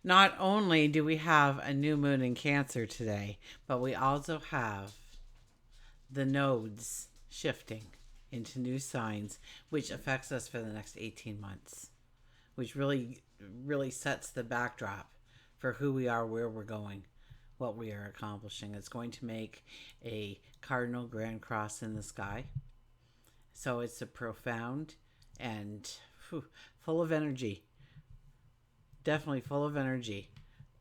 Not only do we have a new moon in Cancer today, but we also have the nodes shifting into new signs, which affects us for the next 18 months, which really sets the backdrop for who we are, where we're going, what we are accomplishing. It's going to make a cardinal grand cross in the sky. So it's a profound and full of energy, definitely full of energy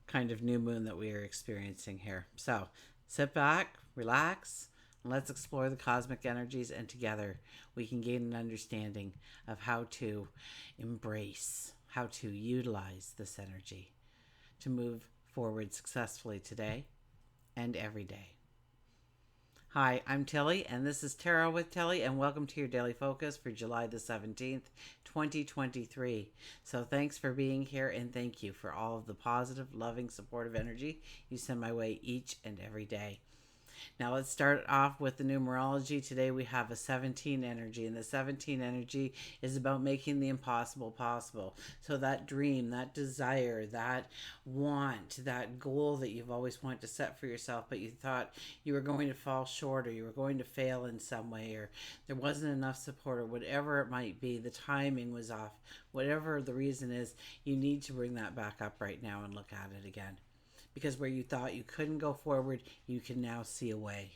kind of new moon that we are experiencing here. So sit back, relax, and let's explore the cosmic energies, and together we can gain an understanding of how to embrace, how to utilize this energy to move forward successfully today and every day. Hi, I'm Tilly, and this is Tarot with Tilly, and welcome to your daily focus for July the 17th, 2023. So thanks for being here, and thank you for all of the positive, loving, supportive energy you send my way each and every day. Now let's start off with the numerology. Today we have a 17 energy, and the 17 energy is about making the impossible possible. So that dream, that desire, that want, that goal that you've always wanted to set for yourself, but you thought you were going to fall short, or you were going to fail in some way, or there wasn't enough support, or whatever it might be, the timing was off, whatever the reason is, you need to bring that back up right now and look at it again, because where you thought you couldn't go forward, you can now see a way.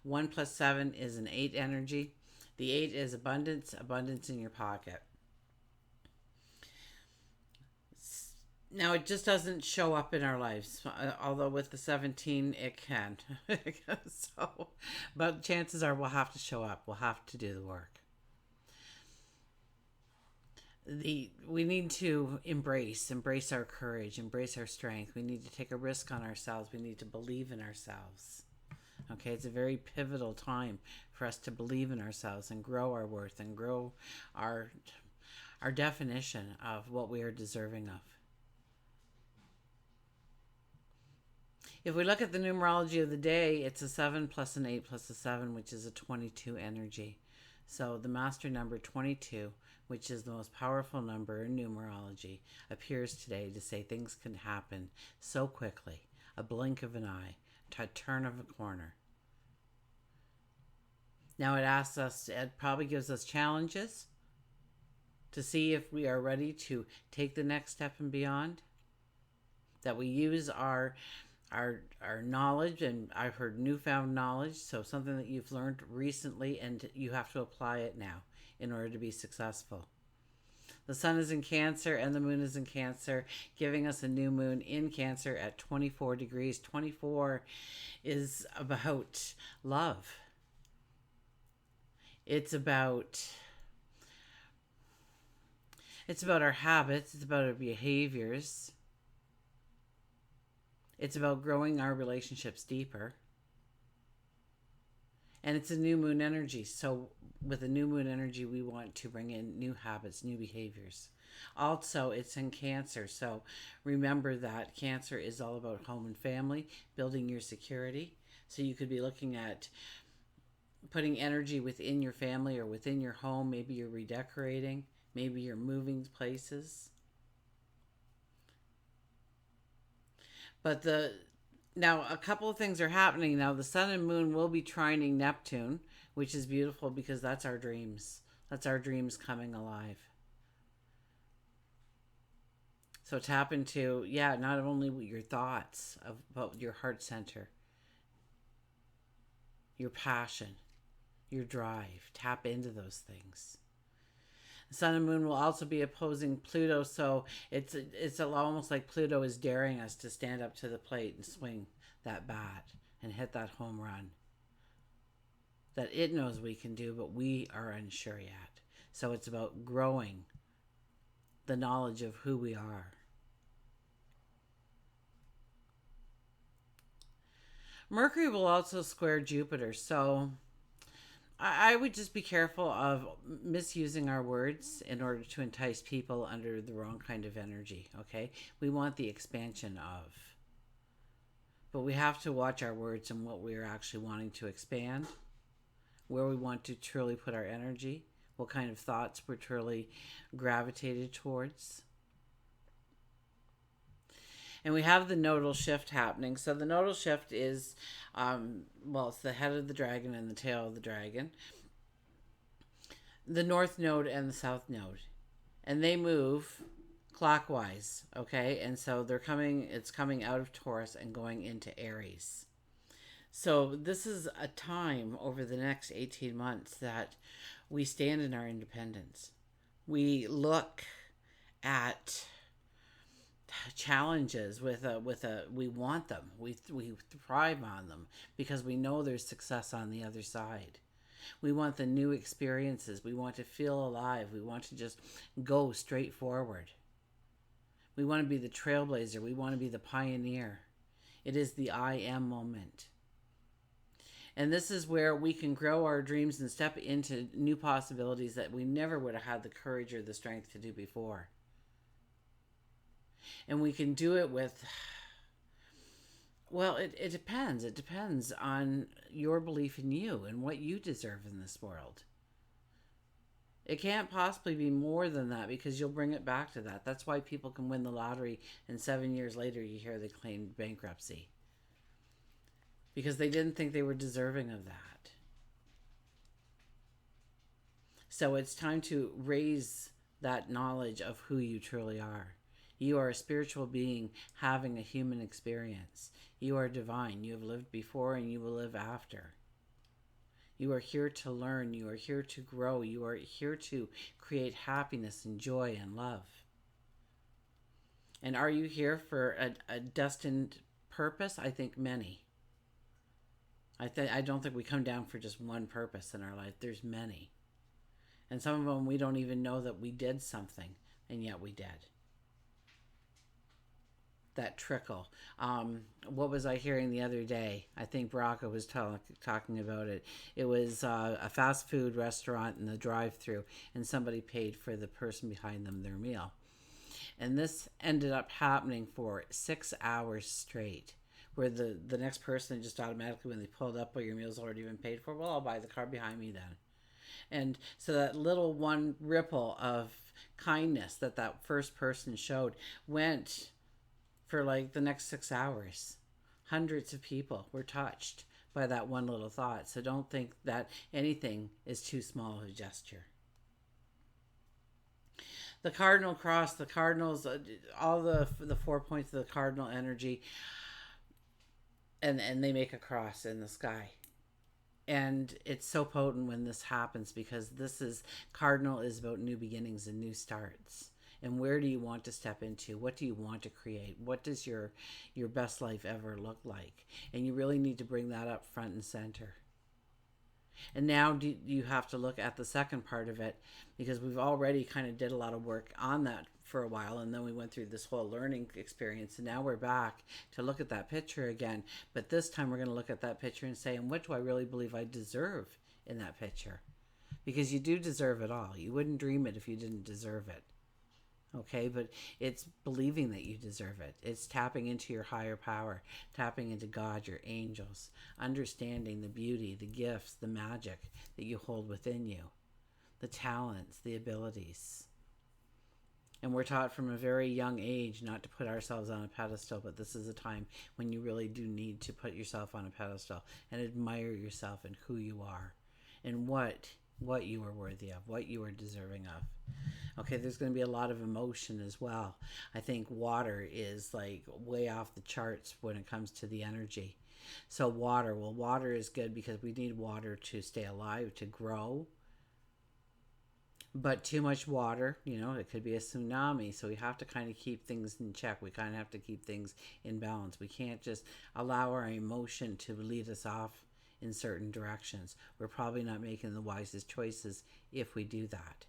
1 plus 7 is an 8 energy. The 8 is abundance, abundance in your pocket. Now, it just doesn't show up in our lives, although with the 17, it can. So, but chances are we'll have to show up. We'll have to do the work. We need to embrace our courage, embrace our strength. We need to take a risk on ourselves. We need to believe in ourselves. Okay, it's a very pivotal time for us to believe in ourselves and grow our worth and grow our definition of what we are deserving of. If we look at the numerology of the day, it's a 7 plus an 8 plus a 7, which is a 22 energy. So the master number 22, which is the most powerful number in numerology, appears today to say things can happen so quickly, a blink of an eye, a turn of a corner. Now it probably gives us challenges to see if we are ready to take the next step and beyond, that we use our knowledge, and I've heard newfound knowledge, so something that you've learned recently and you have to apply it now in order to be successful. The sun is in Cancer and the moon is in Cancer, giving us a new moon in Cancer at 24 degrees. 24 is about love. It's about our habits, it's about our behaviors. It's about growing our relationships deeper. And it's a new moon energy. So with a new moon energy, we want to bring in new habits, new behaviors. Also, it's in Cancer. So remember that Cancer is all about home and family, building your security. So you could be looking at putting energy within your family or within your home. Maybe you're redecorating. Maybe you're moving places. But now a couple of things are happening now. The sun and moon will be trining Neptune, which is beautiful because that's our dreams. That's our dreams coming alive. So tap into, not only your thoughts about your heart center, your passion, your drive. Tap into those things. Sun and moon will also be opposing Pluto, so it's almost like Pluto is daring us to stand up to the plate and swing that bat and hit that home run that it knows we can do, but we are unsure yet. So it's about growing the knowledge of who we are. Mercury will also square Jupiter, so I would just be careful of misusing our words in order to entice people under the wrong kind of energy, okay? We want the expansion of. But we have to watch our words and what we are actually wanting to expand, where we want to truly put our energy, what kind of thoughts we're truly gravitated towards. And we have the nodal shift happening. So the nodal shift is, well, it's the head of the dragon and the tail of the dragon, the north node and the south node, and they move clockwise. Okay, and so it's coming out of Taurus and going into Aries. So this is a time over the next 18 months that we stand in our independence. We look at challenges we want them. We thrive on them because we know there's success on the other side. We want the new experiences. We want to feel alive. We want to just go straight forward. We want to be the trailblazer. We want to be the pioneer. It is the I am moment. And this is where we can grow our dreams and step into new possibilities that we never would have had the courage or the strength to do before. And we can do it with, well, it depends. It depends on your belief in you and what you deserve in this world. It can't possibly be more than that because you'll bring it back to that. That's why people can win the lottery and 7 years later you hear they claimed bankruptcy. Because they didn't think they were deserving of that. So it's time to raise that knowledge of who you truly are. You are a spiritual being having a human experience. You are divine. You have lived before and you will live after. You are here to learn. You are here to grow. You are here to create happiness and joy and love. And are you here for a destined purpose? I think many. I don't think we come down for just one purpose in our life. There's many. And some of them we don't even know that we did something, and yet we did. That trickle. What was I hearing the other day? I think Baraka was talking about it. It was a fast food restaurant in the drive-thru, and somebody paid for the person behind them their meal. And this ended up happening for 6 hours straight, where the next person just automatically, when they pulled up, well, your meal's already been paid for. Well, I'll buy the car behind me then. And so that little one ripple of kindness that first person showed went for like the next 6 hours. Hundreds of people were touched by that one little thought. So don't think that anything is too small of a gesture. The cardinal cross, the cardinals, all the 4 points of the cardinal energy, and they make a cross in the sky. And it's so potent when this happens because cardinal is about new beginnings and new starts. And where do you want to step into? What do you want to create? What does your best life ever look like? And you really need to bring that up front and center. And now you have to look at the second part of it, because we've already kind of did a lot of work on that for a while, and then we went through this whole learning experience, and now we're back to look at that picture again. But this time we're going to look at that picture and say, and what do I really believe I deserve in that picture? Because you do deserve it all. You wouldn't dream it if you didn't deserve it. Okay, but it's believing that you deserve it. It's tapping into your higher power, tapping into God, your angels, understanding the beauty, the gifts, the magic that you hold within you, the talents, the abilities. And we're taught from a very young age not to put ourselves on a pedestal, but this is a time when you really do need to put yourself on a pedestal and admire yourself and who you are and what you are worthy of, what you are deserving of. Okay, there's going to be a lot of emotion as well. I think water is like way off the charts when it comes to the energy. So water is good because we need water to stay alive, to grow. But too much water, it could be a tsunami. So we have to kind of keep things in check. We kind of have to keep things in balance. We can't just allow our emotion to lead us off in certain directions. We're probably not making the wisest choices if we do that.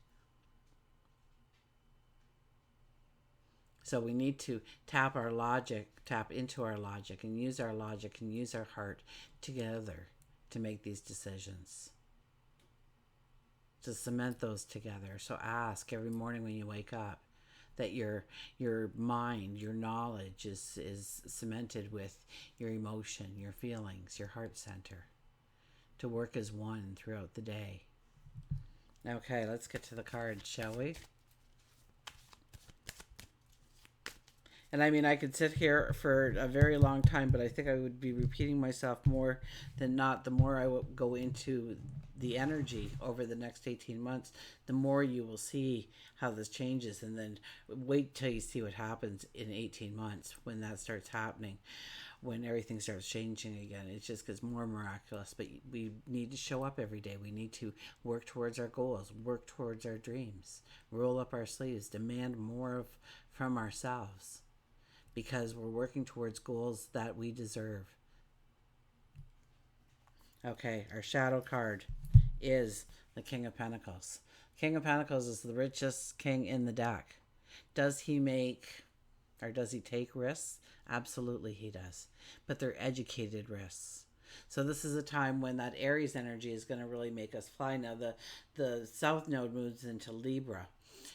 So we need to tap into our logic and use our logic and use our heart together to make these decisions, to cement those together. So ask every morning when you wake up that your mind, your knowledge is cemented with your emotion, your feelings, your heart center, to work as one throughout the day. Okay, let's get to the cards, shall we? And I mean, I could sit here for a very long time, but I think I would be repeating myself more than not. The more I go into the energy over the next 18 months, the more you will see how this changes. And then wait till you see what happens in 18 months when that starts happening, when everything starts changing again. It just gets more miraculous. But we need to show up every day. We need to work towards our goals, work towards our dreams, roll up our sleeves, demand more from ourselves, because we're working towards goals that we deserve. Okay, our shadow card is the King of Pentacles. King of Pentacles is the richest king in the deck. Does he make, or does he take risks? Absolutely he does. But they're educated risks. So this is a time when that Aries energy is going to really make us fly. Now the South Node moves into Libra.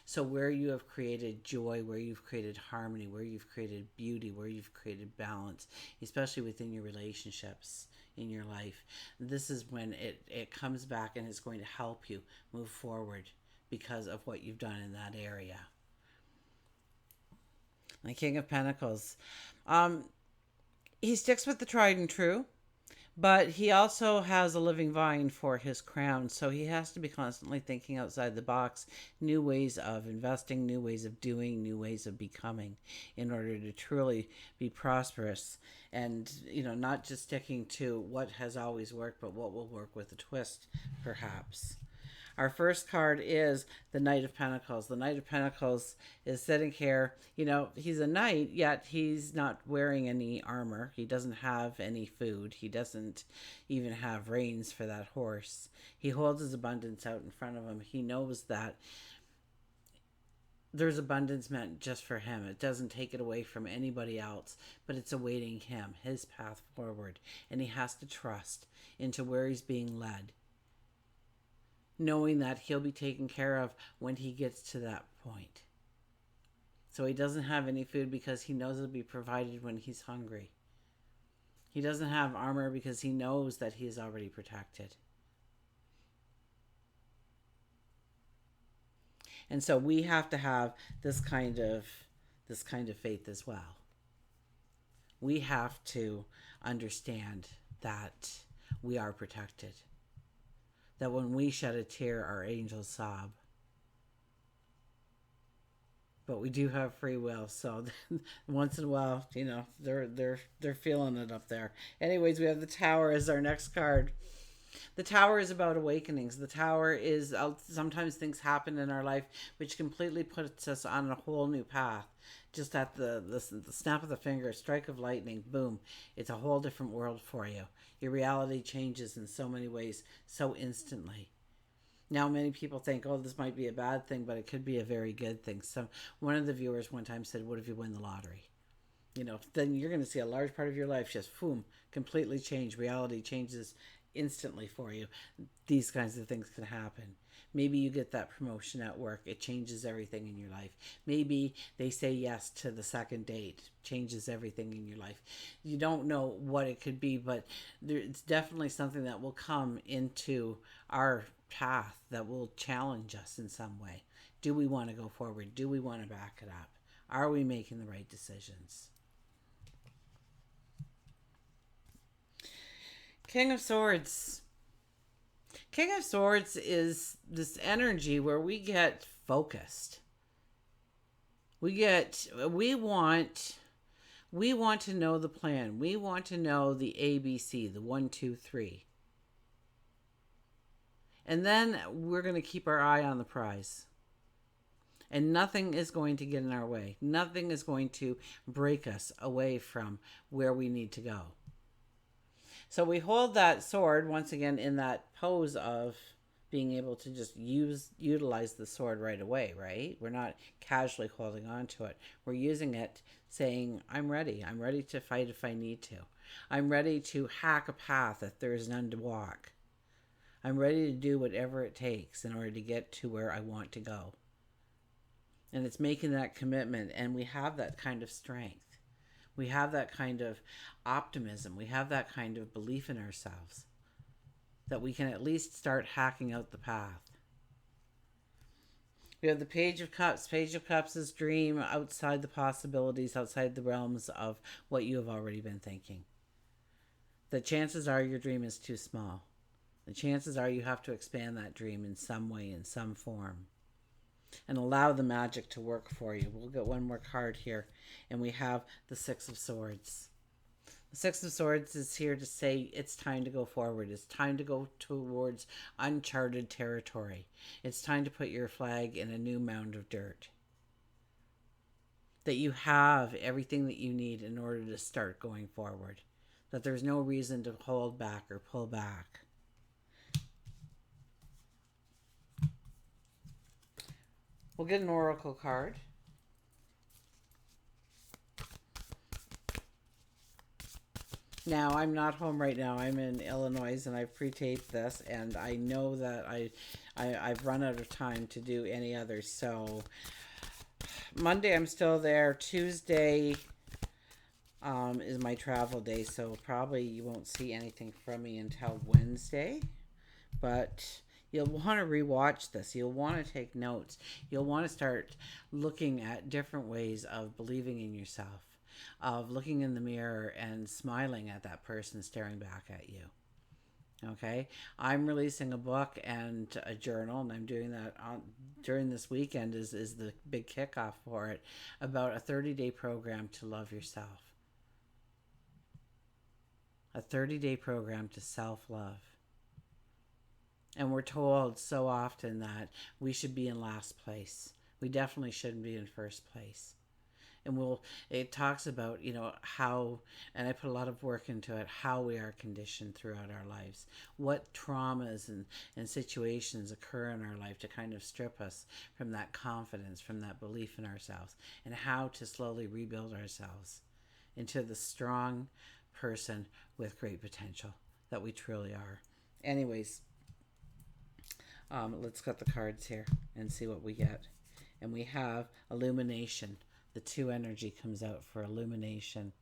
So where you have created joy, where you've created harmony, where you've created beauty, where you've created balance, especially within your relationships in your life, this is when it comes back and it's going to help you move forward because of what you've done in that area. The King of Pentacles. He sticks with the tried and true, but he also has a living vine for his crown. So he has to be constantly thinking outside the box, new ways of investing, new ways of doing, new ways of becoming in order to truly be prosperous. And, not just sticking to what has always worked, but what will work with a twist, perhaps. Our first card is the Knight of Pentacles. The Knight of Pentacles is sitting here. He's a knight, yet he's not wearing any armor. He doesn't have any food. He doesn't even have reins for that horse. He holds his abundance out in front of him. He knows that there's abundance meant just for him. It doesn't take it away from anybody else, but it's awaiting him, his path forward. And he has to trust into where he's being led, knowing that he'll be taken care of when he gets to that point. So he doesn't have any food because he knows it'll be provided when he's hungry. He doesn't have armor because he knows that he is already protected. And so we have to have this kind of faith as well. We have to understand that we are protected. That when we shed a tear, our angels sob. But we do have free will, so once in a while, they're feeling it up there. Anyways, we have the Tower as our next card. The Tower is about awakenings. The Tower is sometimes things happen in our life which completely puts us on a whole new path. Just at the snap of the finger, strike of lightning, boom, it's a whole different world for you. Your reality changes in so many ways, so instantly. Now, many people think, oh, this might be a bad thing, but it could be a very good thing. So one of the viewers one time said, what if you win the lottery? Then you're going to see a large part of your life just, boom, completely change. Reality changes instantly for you. These kinds of things can happen. Maybe you get that promotion at work. It changes everything in your life. Maybe they say yes to the second date. Changes everything in your life. You don't know what it could be, but it's definitely something that will come into our path that will challenge us in some way. Do we want to go forward? Do we want to back it up? Are we making the right decisions? King of Swords. King of Swords is this energy where we get focused. We want to know the plan. We want to know the ABC, the 1, 2, 3. And then we're going to keep our eye on the prize. And nothing is going to get in our way. Nothing is going to break us away from where we need to go. So we hold that sword once again in that pose of being able to just utilize the sword right away, right? We're not casually holding on to it. We're using it saying, I'm ready. I'm ready to fight if I need to. I'm ready to hack a path if there is none to walk. I'm ready to do whatever it takes in order to get to where I want to go. And it's making that commitment, and we have that kind of strength. We have that kind of optimism. We have that kind of belief in ourselves that we can at least start hacking out the path. We have the Page of Cups. Page of Cups is dream outside the possibilities, outside the realms of what you have already been thinking. The chances are your dream is too small. The chances are you have to expand that dream in some way, in some form, and allow the magic to work for you. We'll get one more card here, and we have the Six of Swords. The Six of Swords is here to say it's time to go forward. It's time to go towards uncharted territory. It's time to put your flag in a new mound of dirt. That you have everything that you need in order to start going forward. That there's no reason to hold back or pull back. We'll get an oracle card. Now, I'm not home right now. I'm in Illinois, and I've pre-taped this, and I know that I've run out of time to do any others. So, Monday I'm still there. Tuesday is my travel day, so probably you won't see anything from me until Wednesday. But you'll want to rewatch this. You'll want to take notes. You'll want to start looking at different ways of believing in yourself, of looking in the mirror and smiling at that person staring back at you. Okay, I'm releasing a book and a journal, and I'm doing that during this weekend is the big kickoff for it, about a 30-day program to love yourself. A 30-day program to self-love. And we're told so often that we should be in last place. We definitely shouldn't be in first place. And it talks about, how, and I put a lot of work into it, how we are conditioned throughout our lives. What traumas and situations occur in our life to kind of strip us from that confidence, from that belief in ourselves, and how to slowly rebuild ourselves into the strong person with great potential that we truly are. Anyways, let's cut the cards here and see what we get. And we have illumination. The 2 energy comes out for illumination.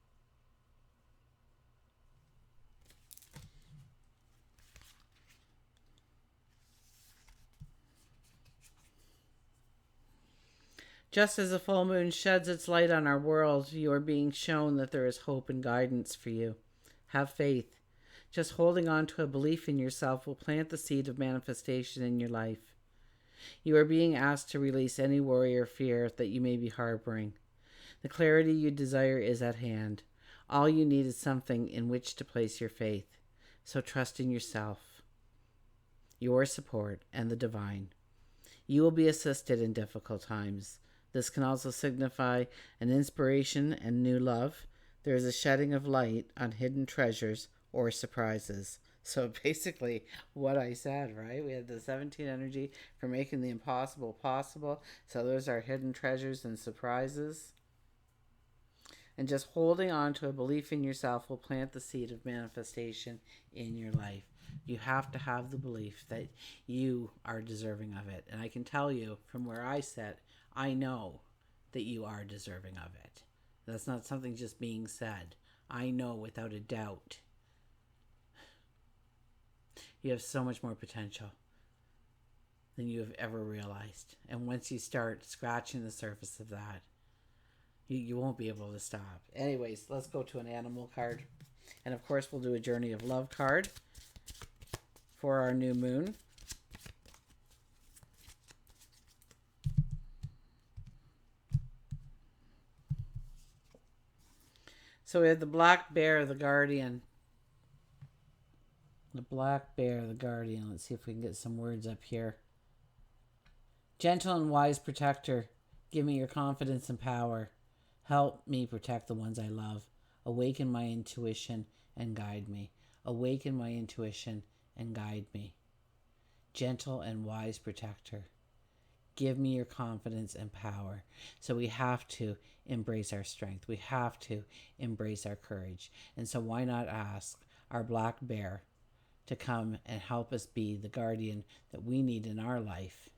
Just as a full moon sheds its light on our world, you are being shown that there is hope and guidance for you. Have faith. Just holding on to a belief in yourself will plant the seed of manifestation in your life. You are being asked to release any worry or fear that you may be harboring. The clarity you desire is at hand. All you need is something in which to place your faith. So trust in yourself, your support, and the divine. You will be assisted in difficult times. This can also signify an inspiration and new love. There is a shedding of light on hidden treasures or surprises. So basically what I said, right? We had the 17 energy for making the impossible possible. So those are hidden treasures and surprises. And just holding on to a belief in yourself will plant the seed of manifestation in your life. You have to have the belief that you are deserving of it. And I can tell you from where I sit, I know that you are deserving of it. That's not something just being said. I know without a doubt. You have so much more potential than you have ever realized. And once you start scratching the surface of that, you won't be able to stop. Anyways, let's go to an animal card. And of course, we'll do a Journey of Love card for our new moon. So we have the black bear, the guardian. The black bear, the guardian. Let's see if we can get some words up here. Gentle and wise protector, give me your confidence and power. Help me protect the ones I love. Awaken my intuition and guide me. Awaken my intuition and guide me. Gentle and wise protector, give me your confidence and power. So we have to embrace our strength. We have to embrace our courage. And so why not ask our black bear to come and help us be the guardian that we need in our life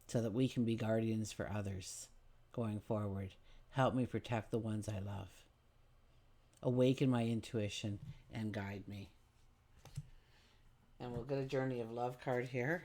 so that we can be guardians for others going forward. Help me protect the ones I love. Awaken my intuition and guide me. And we'll get a Journey of Love card here.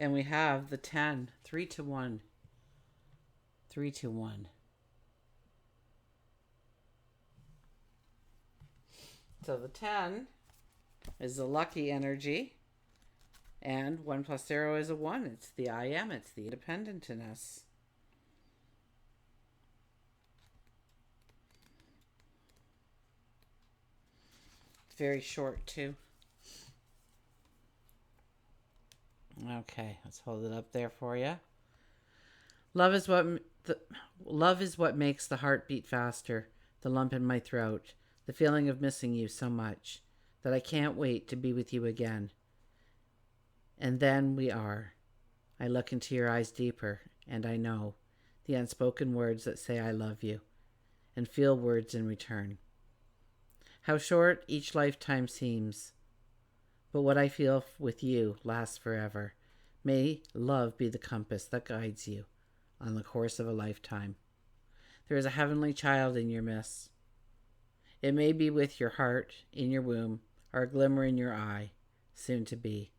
And we have the 10, 3 to 1, 3 to 1. So the 10 is the lucky energy, and 1 plus 0 is a 1. It's the I am, it's the independent in us. It's very short too. Okay, let's hold it up there for you. Love is what makes the heart beat faster, the lump in my throat, the feeling of missing you so much that I can't wait to be with you again. And then we are. I look into your eyes deeper, and I know the unspoken words that say I love you, and feel words in return. How short each lifetime seems, but what I feel with you lasts forever. May love be the compass that guides you on the course of a lifetime. There is a heavenly child in your midst. It may be with your heart in your womb or a glimmer in your eye, soon to be.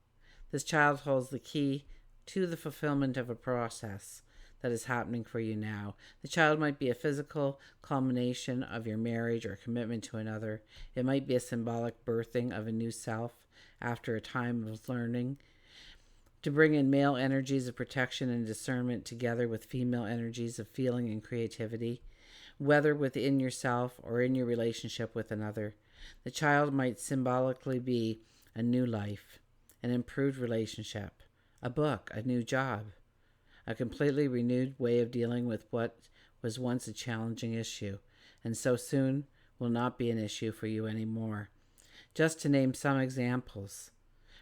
This child holds the key to the fulfillment of a process that is happening for you now. The child might be a physical culmination of your marriage or commitment to another. It might be a symbolic birthing of a new self after a time of learning to bring in male energies of protection and discernment together with female energies of feeling and creativity, whether within yourself or in your relationship with another. The child might symbolically be a new life, an improved relationship, a book, a new job, a completely renewed way of dealing with what was once a challenging issue, and so soon will not be an issue for you anymore. Just to name some examples.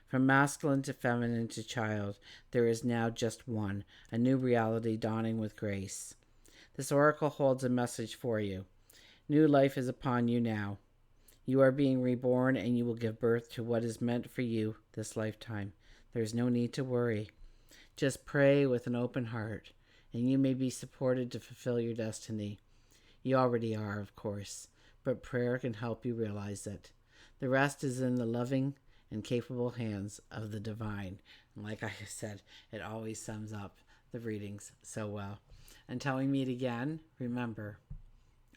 From masculine to feminine to child, there is now just one, a new reality dawning with grace. This oracle holds a message for you. New life is upon you now. You are being reborn, and you will give birth to what is meant for you this lifetime. There is no need to worry. Just pray with an open heart, and you may be supported to fulfill your destiny. You already are, of course, but prayer can help you realize it. The rest is in the loving and capable hands of the divine. And like I said, it always sums up the readings so well. Until we meet again, remember,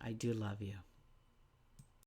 I do love you.